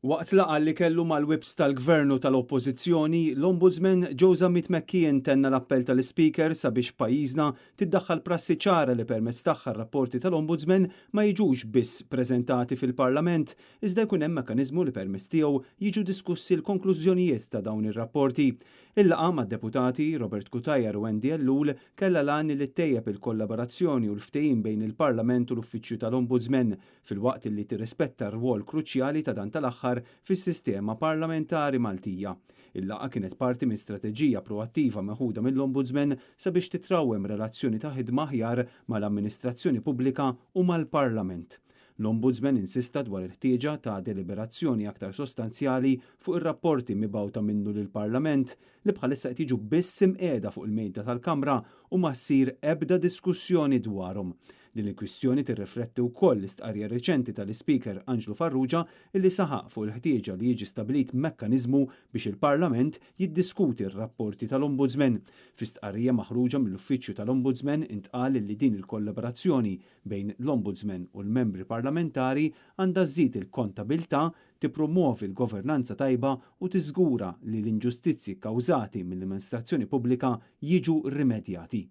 Waqt laqgħa li kellu mal-whips tal-gvern u tal-oppożizzjoni, l-Ombudsman Joseph McKeon tenna l-appell tal-Speaker sabiex pajjiżna tiddaħħal prassi ċara li permezz tagħha r-rapporti tal-Ombudsman ma jiġux biss preżentati fil-Parlament, iżda jkun hemm mekkaniżmu li permezz tiegħu jiġu diskussi l-konklużjonijiet ta' dawn ir-rapporti. Il-laqgħa mad-deputati Robert Cutajar u Andy Ellul kellha lan li ttejjeb il-kollaborazzjoni u l-ftehim bejn il-Parlament u l-Uffiċċju tal-Ombudsman filwaqt li tirrispetta r-rwol kruċjali ta' dan tal-aħħar fis-sistema parlamentari Maltija. Il-laqgħa kienet parti minn strateġija proattiva meħuda mill-Ombudsman sabiex titrawwem relazzjoni ta' ħidma aħjar mal-amministrazzjoni pubblika u mal-Parlament. L-Ombudsman insista dwar il-ħtieġa ta' deliberazzjoni aktar sostanzjali fuq ir-rapporti mibgħuta minnu lill-Parlament li bħalissa qed jiġu biss imqiegħda fuq il-mejda tal-Kamra u ma ssir ebda diskussjoni dwarhom. Din il-kwistjoni tirrifletti wkoll l-istqarrija reċenti tal-Speaker Anġlu Farrugia illi saħaq fuq il-ħtieġa li jiġi stabbilit mekkaniżmu biex il-Parlament jiddiskuti r-rapporti tal-Ombudsman. Fi-stqarrija maħruġa mill-Uffiċċju tal-Ombudsman intqal li din il-kollaborazzjoni bejn l-Ombudsman u l-membri parlamentari għandha żżid il-kontabilità, tippromuovi l-governanza tajba u tiżgura li l-inġustizzji kkawżati mill-amministrazzjoni pubblika jiġu rimedjati.